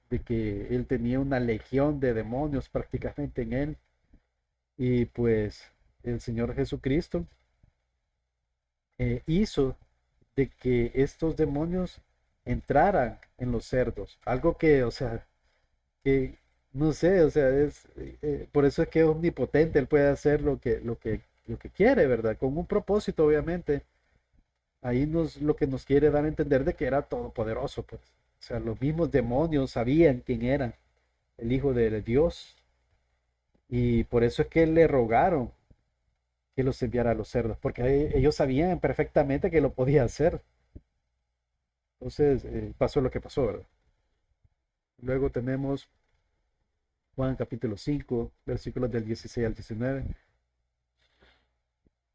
de que él tenía una legión de demonios prácticamente en él, y pues el Señor Jesucristo hizo de que estos demonios entraran en los cerdos, algo que, o sea, que no sé, o sea, por eso es que es omnipotente, él puede hacer lo que quiere, ¿verdad? Con un propósito, obviamente. Ahí lo que nos quiere dar a entender de que era todopoderoso, pues. O sea, los mismos demonios sabían quién era el Hijo de Dios y por eso es que le rogaron que los enviara a los cerdos, porque ellos sabían perfectamente que lo podía hacer. Entonces, pasó lo que pasó, ¿verdad? Luego tenemos Juan capítulo 5 versículos del 16 al 19.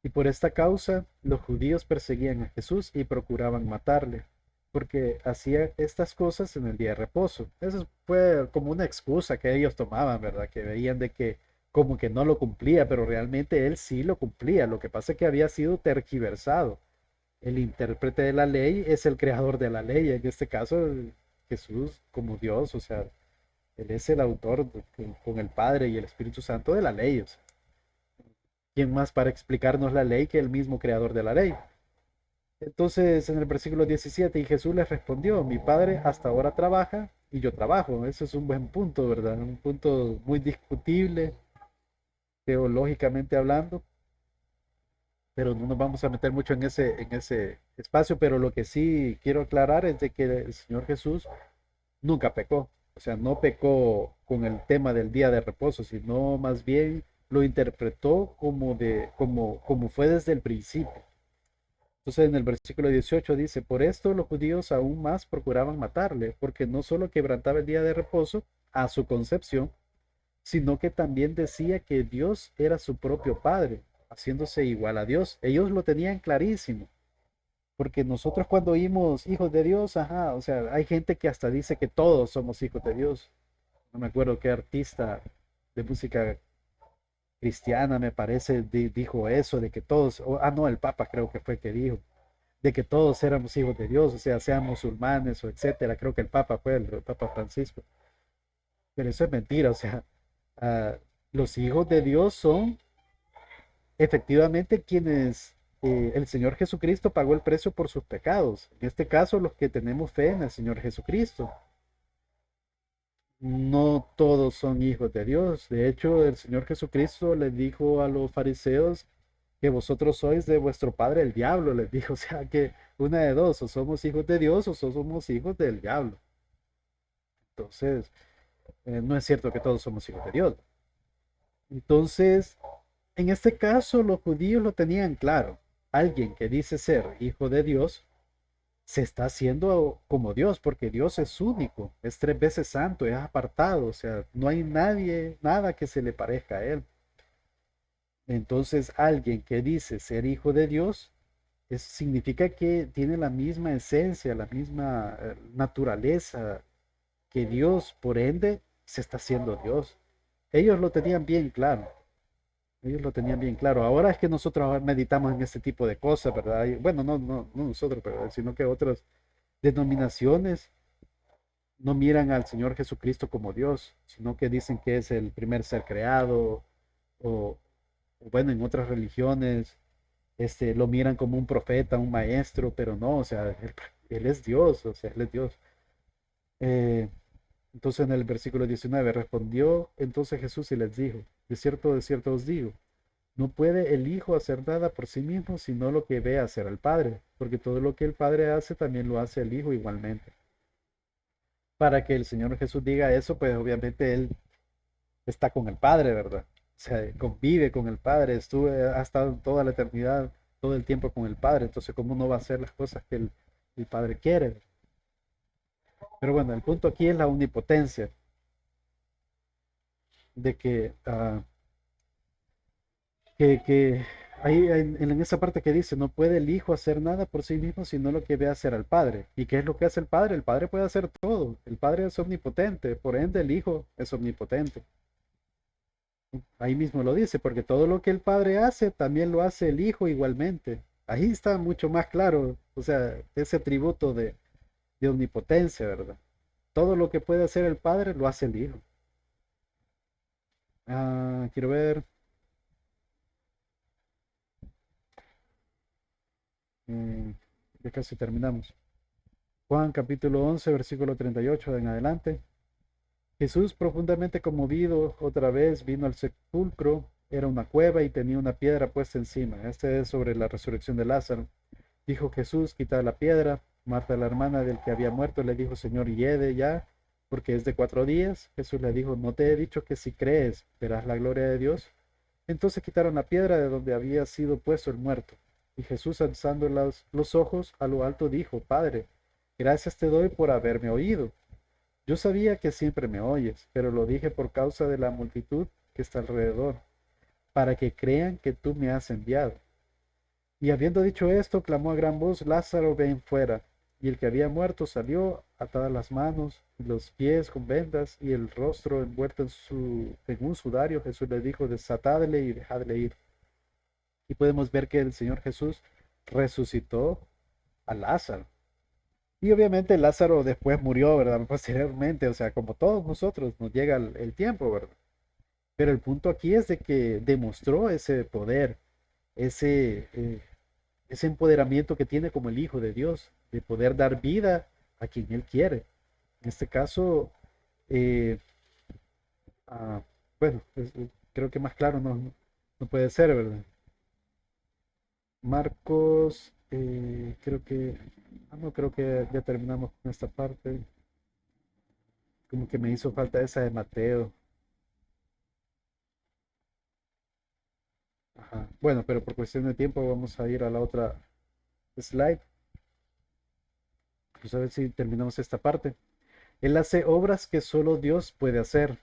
Y por esta causa los judíos perseguían a Jesús y procuraban matarle, porque hacía estas cosas en el día de reposo. Eso fue como una excusa que ellos tomaban, ¿verdad? Que veían de que como que no lo cumplía, pero realmente él sí lo cumplía. Lo que pasa es que había sido tergiversado. El intérprete de la ley es el creador de la ley, en este caso Jesús como Dios, o sea, él es el autor con el Padre y el Espíritu Santo de la ley. O sea, ¿quién más para explicarnos la ley que el mismo creador de la ley? Entonces, en el versículo 17, y Jesús les respondió, mi padre hasta ahora trabaja y yo trabajo. Eso es un buen punto, ¿verdad? Un punto muy discutible, teológicamente hablando, pero no nos vamos a meter mucho en ese espacio, pero lo que sí quiero aclarar es de que el Señor Jesús nunca pecó. O sea, no pecó con el tema del día de reposo, sino más bien lo interpretó como fue desde el principio. Entonces en el versículo 18 dice, por esto los judíos aún más procuraban matarle, porque no solo quebrantaba el día de reposo a su concepción, sino que también decía que Dios era su propio Padre, haciéndose igual a Dios. Ellos lo tenían clarísimo, porque nosotros cuando oímos hijos de Dios, ajá, o sea, hay gente que hasta dice que todos somos hijos de Dios. No me acuerdo qué artista de música cristiana, me parece, dijo eso, de que todos, no, el Papa creo que fue que dijo de que todos éramos hijos de Dios, o sea, sean musulmanes o etcétera. Creo que el Papa fue el Papa Francisco. Pero eso es mentira, o sea, ah, los hijos de Dios son efectivamente quienes el Señor Jesucristo pagó el precio por sus pecados. En este caso, los que tenemos fe en el Señor Jesucristo. No todos son hijos de Dios. De hecho, el Señor Jesucristo les dijo a los fariseos que vosotros sois de vuestro padre el diablo, les dijo. O sea que una de dos, o somos hijos de Dios o somos hijos del diablo. Entonces, no es cierto que todos somos hijos de Dios. Entonces, en este caso, los judíos lo tenían claro. Alguien que dice ser hijo de Dios se está haciendo como Dios, porque Dios es único, es tres veces santo, es apartado, o sea, no hay nadie, nada que se le parezca a Él. Entonces, alguien que dice ser hijo de Dios, significa que tiene la misma esencia, la misma naturaleza que Dios, por ende, se está haciendo Dios. Ellos lo tenían bien claro. Ellos lo tenían bien claro. Ahora es que nosotros meditamos en este tipo de cosas, ¿verdad? Bueno, no nosotros, ¿verdad? Sino que otras denominaciones no miran al Señor Jesucristo como Dios, sino que dicen que es el primer ser creado, o, o bueno, en otras religiones, lo miran como un profeta, un maestro, pero no, o sea, él es Dios, o sea, Él es Dios. Eh, entonces en el versículo 19 respondió entonces Jesús y les dijo, de cierto os digo, no puede el Hijo hacer nada por sí mismo, sino lo que ve hacer al Padre, porque todo lo que el Padre hace también lo hace el Hijo igualmente. Para que el Señor Jesús diga eso, pues obviamente Él está con el Padre, ¿verdad? sea, convive con el Padre, ha estado toda la eternidad, todo el tiempo con el Padre, entonces ¿cómo no va a hacer las cosas que el Padre quiere? Pero bueno, el punto aquí es la omnipotencia, de que ahí en esa parte que dice, no puede el Hijo hacer nada por sí mismo, sino lo que ve hacer al Padre. ¿Y qué es lo que hace el Padre? El Padre puede hacer todo, el Padre es omnipotente, por ende el Hijo es omnipotente. Ahí mismo lo dice, porque todo lo que el Padre hace, también lo hace el Hijo igualmente. Ahí está mucho más claro, o sea, ese tributo de omnipotencia, ¿verdad? Todo lo que puede hacer el Padre, lo hace el Hijo. Quiero ver, mm, ya casi terminamos. Juan capítulo 11 versículo 38 en adelante. Jesús, profundamente conmovido, otra vez vino al sepulcro. Era una cueva y tenía una piedra puesta encima. Este es sobre la resurrección de Lázaro. Dijo Jesús, quita la piedra. Marta, la hermana del que había muerto, le dijo, Señor, hiede ya, porque es de 4 días. Jesús le dijo, no te he dicho que si crees, verás la gloria de Dios. Entonces quitaron la piedra de donde había sido puesto el muerto. Y Jesús, alzando los ojos a lo alto, dijo, Padre, gracias te doy por haberme oído. Yo sabía que siempre me oyes, pero lo dije por causa de la multitud que está alrededor, para que crean que tú me has enviado. Y habiendo dicho esto, clamó a gran voz, Lázaro, ven fuera. Y el que había muerto salió, atadas las manos y los pies con vendas y el rostro envuelto en un sudario. Jesús le dijo, desatadle y dejadle ir. Y podemos ver que el Señor Jesús resucitó a Lázaro. Y obviamente Lázaro después murió, ¿verdad? Posteriormente, o sea, como todos nosotros, nos llega el tiempo, ¿verdad? Pero el punto aquí es de que demostró ese poder, ese, ese empoderamiento que tiene como el Hijo de Dios, de poder dar vida a quien Él quiere. En este caso, eh, ah, bueno, creo que más claro no puede ser, ¿verdad? Marcos, creo que, no, creo que ya terminamos con esta parte. Como que me hizo falta esa de Mateo. Ajá. Bueno, pero por cuestión de tiempo vamos a ir a la otra slide. Pues a ver si terminamos esta parte. Él hace obras que solo Dios puede hacer.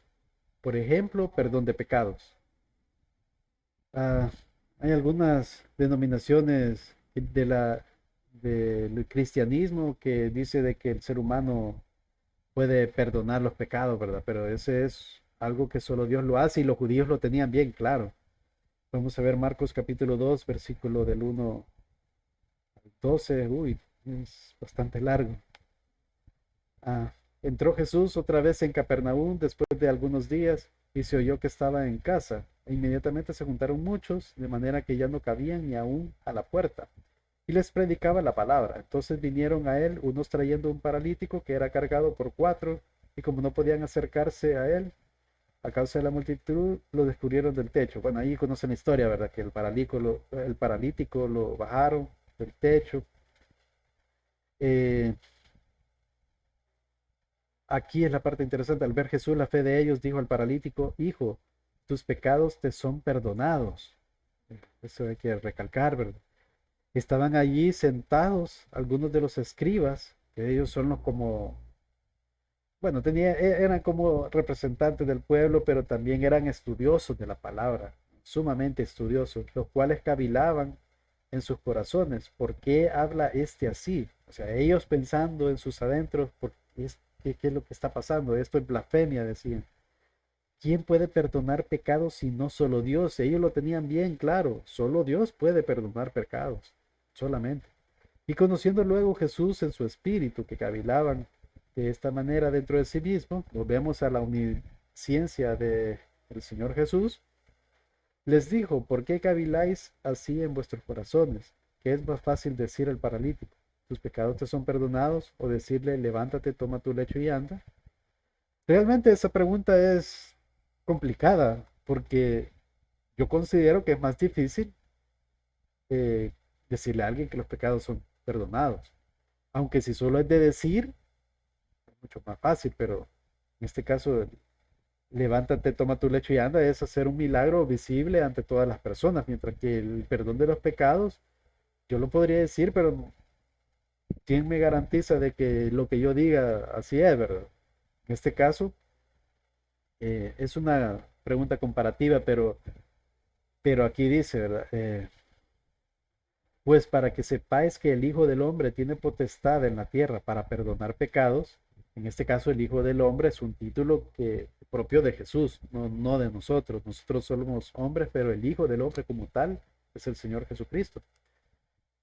Por ejemplo, perdón de pecados. Ah, hay algunas denominaciones del cristianismo que dice de que el ser humano puede perdonar los pecados, ¿verdad? Pero ese es algo que solo Dios lo hace y los judíos lo tenían bien claro. Vamos a ver Marcos capítulo 2 versículo del 1 al 12. Uy, es bastante largo. Ah, entró Jesús otra vez en Capernaum después de algunos días y se oyó que estaba en casa. E inmediatamente se juntaron muchos, de manera que ya no cabían ni aún a la puerta. Y les predicaba la palabra. Entonces vinieron a él unos trayendo un paralítico que era cargado por cuatro, y como no podían acercarse a él, a causa de la multitud, lo descubrieron del techo. Bueno, ahí conocen la historia, ¿verdad? Que el paralítico lo bajaron del techo. Eh, Aquí es la parte interesante. Al ver Jesús la fe de ellos, dijo al paralítico, Hijo, tus pecados te son perdonados. Eso hay que recalcar, ¿verdad? Estaban allí sentados algunos de los escribas, que ellos son los como, bueno, eran como representantes del pueblo, pero también eran estudiosos de la palabra, sumamente estudiosos, los cuales cavilaban en sus corazones. ¿Por qué habla este así? O sea, ellos pensando en sus adentros, ¿qué es lo que está pasando? Esto es blasfemia, decían. ¿Quién puede perdonar pecados si no solo Dios? Ellos lo tenían bien claro, solo Dios puede perdonar pecados, solamente. Y conociendo luego Jesús en su espíritu, que cavilaban de esta manera dentro de sí mismo, volvemos a la omnisciencia del Señor Jesús, les dijo, ¿por qué caviláis así en vuestros corazones? ¿Qué es más fácil decir al paralítico, tus pecados te son perdonados? O decirle, levántate, toma tu lecho y anda. Realmente esa pregunta es complicada porque yo considero que es más difícil eh, decirle a alguien que los pecados son perdonados. Aunque si solo es de decir, es mucho más fácil, pero en este caso levántate, toma tu lecho y anda, es hacer un milagro visible ante todas las personas, mientras que el perdón de los pecados, yo lo podría decir, pero ¿quién me garantiza de que lo que yo diga así es, verdad? En este caso, es una pregunta comparativa, pero aquí dice, ¿verdad? Pues para que sepáis que el Hijo del Hombre tiene potestad en la tierra para perdonar pecados. En este caso, el Hijo del Hombre es un título que propio de Jesús, no de nosotros. Nosotros somos hombres, pero el Hijo del Hombre como tal es el Señor Jesucristo.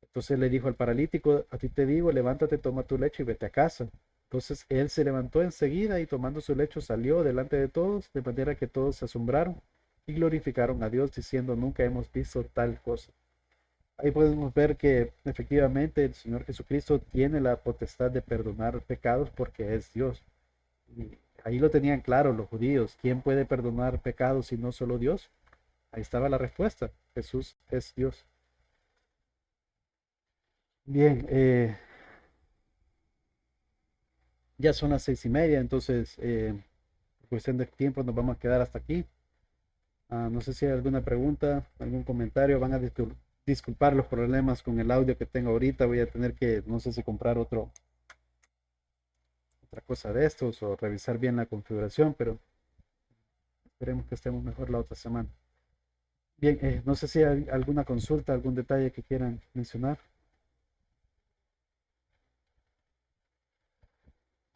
Entonces le dijo al paralítico, a ti te digo, levántate, toma tu lecho y vete a casa. Entonces él se levantó enseguida y tomando su lecho salió delante de todos, de manera que todos se asombraron y glorificaron a Dios diciendo, nunca hemos visto tal cosa. Ahí podemos ver que efectivamente el Señor Jesucristo tiene la potestad de perdonar pecados porque es Dios. Y ahí lo tenían claro los judíos. ¿Quién puede perdonar pecados si no solo Dios? Ahí estaba la respuesta. Jesús es Dios. Bien, ya son las 6:30, entonces por cuestión de tiempo nos vamos a quedar hasta aquí. No sé si hay alguna pregunta, algún comentario. Van a disculpar los problemas con el audio que tengo ahorita. Voy a tener que, no sé si comprar otra cosa de estos o revisar bien la configuración, pero esperemos que estemos mejor la otra semana. Bien, no sé si hay alguna consulta, algún detalle que quieran mencionar.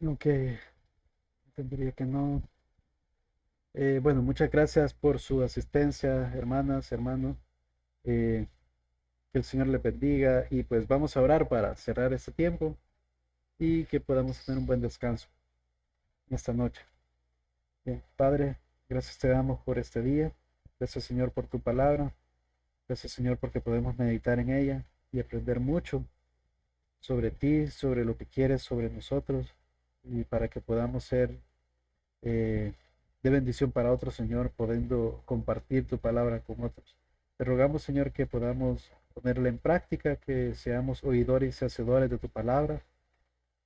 Ok, tendría que no. Bueno, muchas gracias por su asistencia, hermanas, hermanos. Eh, que el Señor le bendiga y pues vamos a orar para cerrar este tiempo y que podamos tener un buen descanso esta noche. Bien, Padre, gracias te damos por este día. Gracias, Señor, por tu palabra. Gracias, Señor, porque podemos meditar en ella y aprender mucho sobre ti, sobre lo que quieres, sobre nosotros y para que podamos ser eh, de bendición para otros, Señor, pudiendo compartir tu palabra con otros. Te rogamos, Señor, que podamos ponerla en práctica, que seamos oidores y hacedores de tu palabra.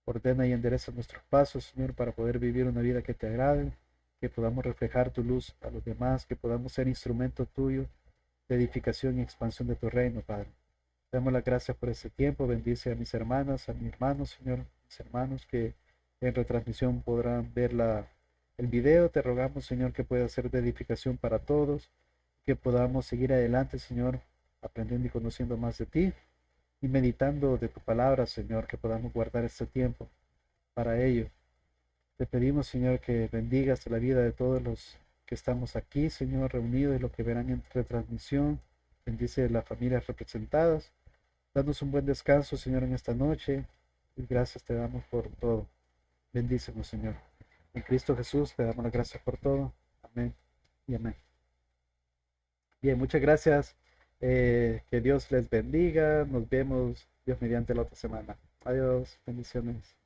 Ordena y endereza nuestros pasos, Señor, para poder vivir una vida que te agrade, que podamos reflejar tu luz a los demás, que podamos ser instrumento tuyo de edificación y expansión de tu reino, Padre. Te damos las gracias por este tiempo. Bendice a mis hermanas, a mis hermanos, Señor, mis hermanos que en retransmisión podrán ver el video. Te rogamos, Señor, que pueda ser de edificación para todos, que podamos seguir adelante, Señor, aprendiendo y conociendo más de ti y meditando de tu palabra, Señor, que podamos guardar este tiempo para ello. Te pedimos, Señor, que bendigas la vida de todos los que estamos aquí, Señor, reunidos y los que verán en retransmisión. Bendice las familias representadas. Danos un buen descanso, Señor, en esta noche. Y gracias te damos por todo. Bendícenos, Señor. En Cristo Jesús te damos las gracias por todo. Amén y amén. Bien, muchas gracias. Que Dios les bendiga. Nos vemos Dios mediante la otra semana. Adiós. Bendiciones.